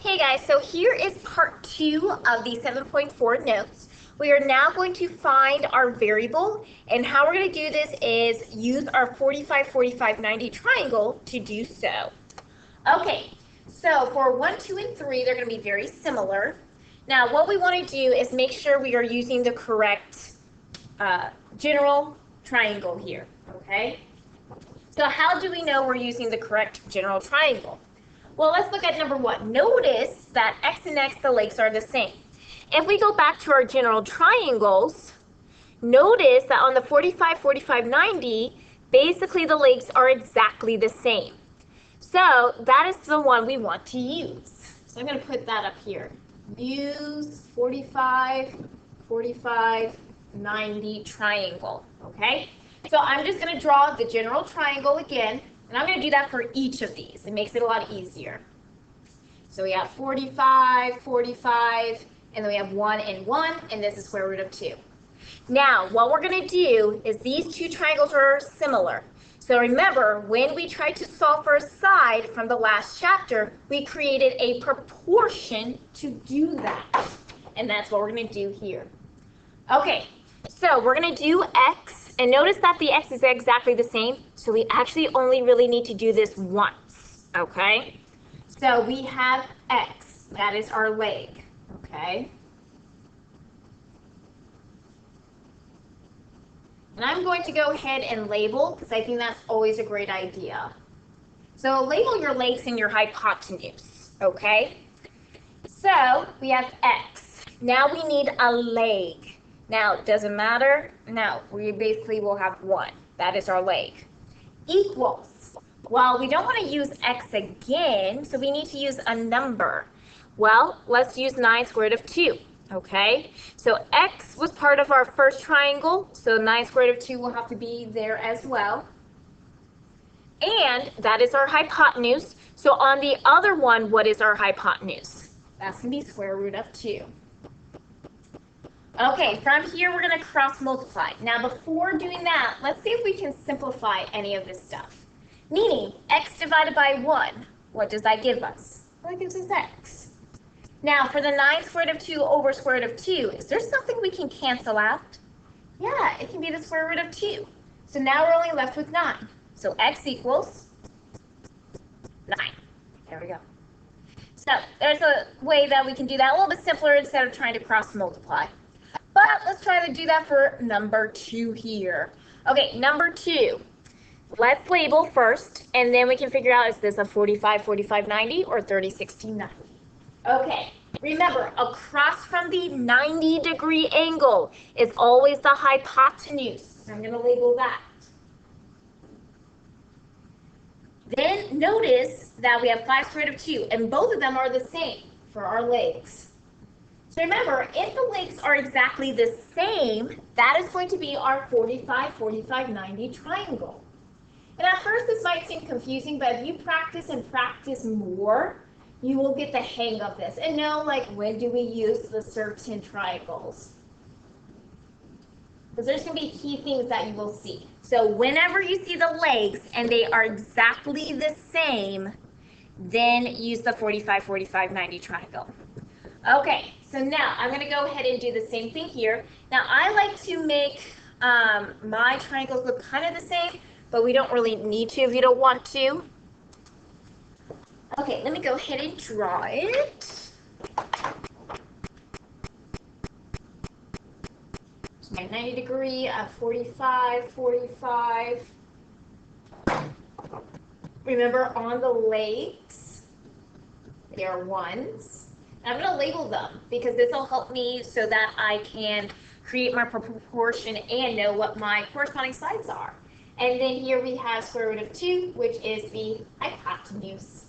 Hey guys, so here is part 2 of the 7.4 notes. We are now going to find our variable, and how we're going to do this is use our 45, 45, 90 triangle to do so. Okay, so for 1, 2, and 3, they're going to be very similar. Now, what we want to do is make sure we are using the correct general triangle here, okay? So how do we know we're using the correct general triangle? Well, let's look at number 1. Notice that x and x, the legs are the same. If we go back to our general triangles, notice that on the 45, 45, 90, basically the legs are exactly the same. So that is the one we want to use. So I'm going to put that up here. Use 45, 45, 90 triangle, okay? So I'm just going to draw the general triangle again. And I'm going to do that for each of these. It makes it a lot easier. So we have 45, 45, and then we have 1 and 1, and this is square root of 2. Now, what we're going to do is these two triangles are similar. So remember, when we tried to solve for a side from the last chapter, we created a proportion to do that. And that's what we're going to do here. Okay, so we're going to do x. And notice that the x is exactly the same, so we actually only really need to do this once, okay? So we have x, that is our leg, okay? And I'm going to go ahead and label, because I think that's always a great idea. So label your legs and your hypotenuse, okay? So we have x. Now we need a leg. Now, does it matter? No, we basically will have 1. That is our leg. Equals. Well, we don't want to use x again, so we need to use a number. Well, let's use 9 square root of 2, okay? So x was part of our first triangle, so 9 square root of 2 will have to be there as well. And that is our hypotenuse. So on the other one, what is our hypotenuse? That's going to be square root of 2. Okay, from here we're going to cross multiply. Now before doing that, let's see if we can simplify any of this stuff. Meaning, x divided by 1, what does that give us? Well, it gives us x. Now for the 9 square root of 2 over square root of 2, is there something we can cancel out? Yeah, it can be the square root of 2. So now we're only left with 9. So x equals 9. There we go. So there's a way that we can do that a little bit simpler instead of trying to cross multiply. But let's try to do that for number 2 here. Okay, number 2. Let's label first, and then we can figure out, is this a 45, 45, 90 or 30, 60, 90? Okay, remember, across from the 90-degree angle is always the hypotenuse. So I'm going to label that. Then notice that we have 5 square root of 2, and both of them are the same for our legs. So remember, if the legs are exactly the same, that is going to be our 45, 45, 90 triangle. And at first this might seem confusing, but if you practice and practice more, you will get the hang of this and know, like, when do we use the certain triangles. Because there's going to be key things that you will see. So whenever you see the legs and they are exactly the same, then use the 45, 45, 90 triangle. Okay, so now I'm going to go ahead and do the same thing here. Now I like to make my triangles look kind of the same, but we don't really need to if you don't want to. Okay, let me go ahead and draw it. My 90 degree, 45, 45. Remember, on the legs, they are 1s. I'm going to label them because this will help me so that I can create my proportion and know what my corresponding sides are. And then here we have square root of 2, which is the hypotenuse.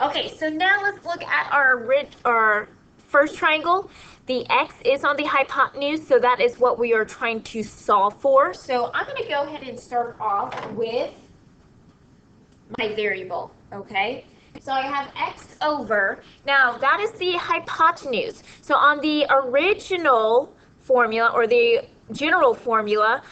Okay, so now let's look at our first triangle. The x is on the hypotenuse, so that is what we are trying to solve for. So I'm going to go ahead and start off with my variable, okay? So I have x over, now that is the hypotenuse. So on the original formula, or the general formula,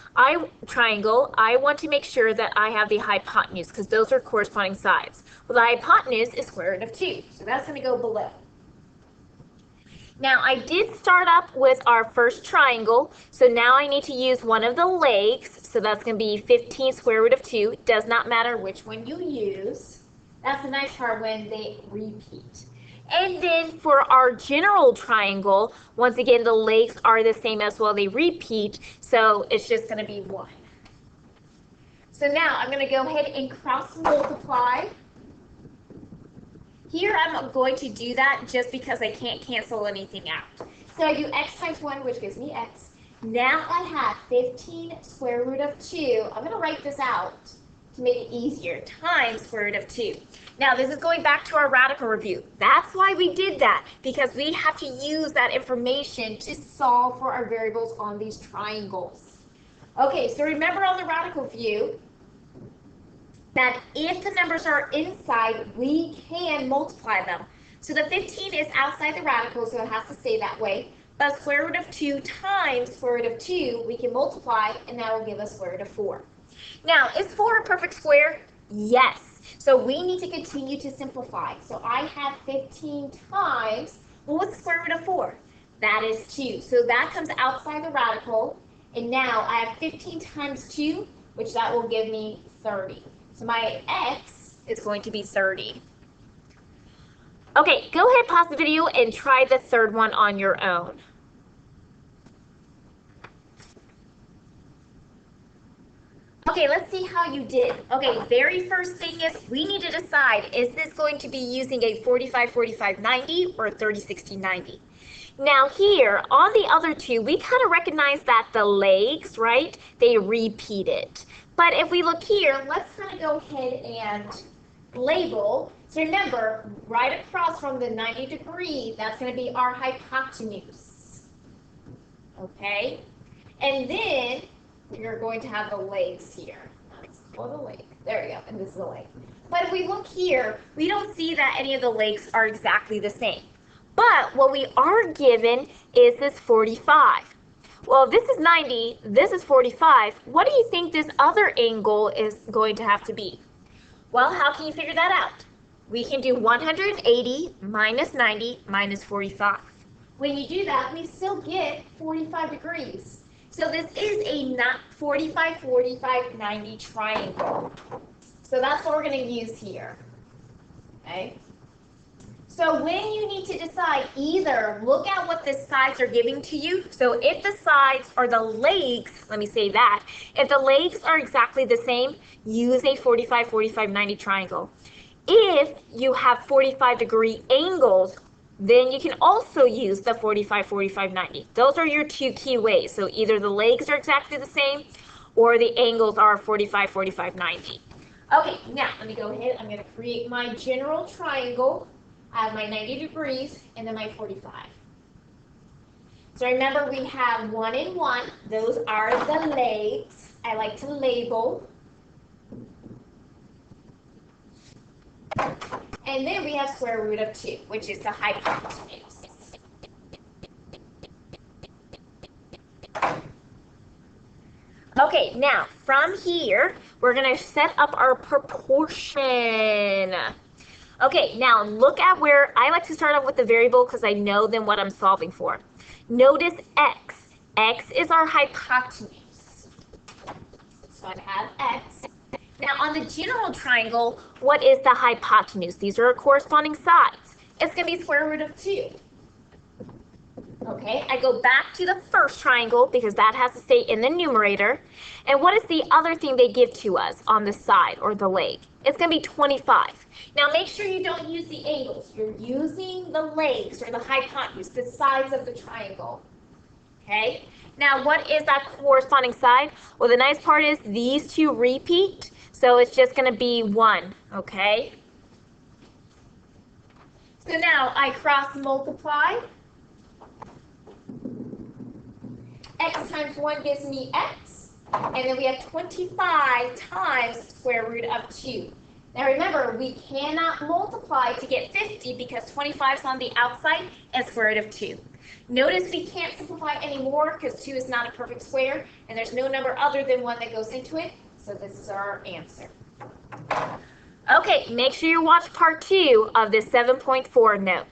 triangle, I want to make sure that I have the hypotenuse because those are corresponding sides. Well, the hypotenuse is square root of 2, so that's going to go below. Now, I did start up with our first triangle, so now I need to use one of the legs, so that's going to be 15 square root of 2. It does not matter which one you use. That's the nice part when they repeat. And then for our general triangle, once again, the legs are the same as well. They repeat, so it's just going to be 1. So now I'm going to go ahead and cross multiply. Here I'm going to do that just because I can't cancel anything out. So I do x times 1, which gives me x. Now I have 15 square root of 2. I'm going to write this out to make it easier, times square root of 2. Now this is going back to our radical review. That's why we did that, because we have to use that information to solve for our variables on these triangles. Okay, so remember on the radical view, that if the numbers are inside, we can multiply them. So the 15 is outside the radical, so it has to stay that way. But square root of 2 times square root of 2, we can multiply, and that will give us square root of 4. Now, is 4 a perfect square? Yes. So we need to continue to simplify. So I have 15 times, well, what's the square root of 4? That is 2. So that comes outside the radical. And now I have 15 times 2, which that will give me 30. So my x is going to be 30. Okay, go ahead, pause the video, and try the third one on your own. Okay, let's see how you did. Okay, very first thing is we need to decide, is this going to be using a 45-45-90 or a 30-60-90? Now here, on the other two, we kind of recognize that the legs, right, they repeat it. But if we look here, let's kind of go ahead and label. So remember, right across from the 90 degree, that's going to be our hypotenuse. Okay? And then you're going to have the legs here. Let's call the leg. There we go, and this is the leg. But if we look here, we don't see that any of the legs are exactly the same. But what we are given is this 45. Well, this is 90, this is 45. What do you think this other angle is going to have to be? Well, how can you figure that out? We can do 180 minus 90 minus 45. When you do that, we still get 45 degrees. So this is a 45-45-90 triangle. So that's what we're going to use here. Okay? So when you need to decide, either look at what the sides are giving to you. So if the sides or the legs, let me say that, if the legs are exactly the same, use a 45-45-90 triangle. If you have 45-degree angles, then you can also use the 45-45-90. Those are your two key ways. So either the legs are exactly the same or the angles are 45-45-90. Okay, now let me go ahead. I'm going to create my general triangle. I have my 90 degrees and then my 45. So remember, we have 1 and 1. Those are the legs. I like to label. And then we have square root of 2, which is the hypotenuse. Okay, now from here, we're going to set up our proportion. Okay, now look at where I like to start off with the variable because I know then what I'm solving for. Notice x. X is our hypotenuse. So I have x. Now on the general triangle, what is the hypotenuse? These are our corresponding sides. It's going to be square root of 2. Okay, I go back to the first triangle because that has to stay in the numerator. And what is the other thing they give to us on the side or the leg? It's going to be 25. Now make sure you don't use the angles. You're using the legs or the hypotenuse, the sides of the triangle. Okay, now what is that corresponding side? Well, the nice part is these two repeat, so it's just going to be 1. Okay, so now I cross multiply. X times 1 gives me x, and then we have 25 times square root of 2. Now remember, we cannot multiply to get 50 because 25 is on the outside and square root of 2. Notice we can't simplify anymore because 2 is not a perfect square and there's no number other than 1 that goes into it. So this is our answer. Okay, make sure you watch part 2 of this 7.4 note.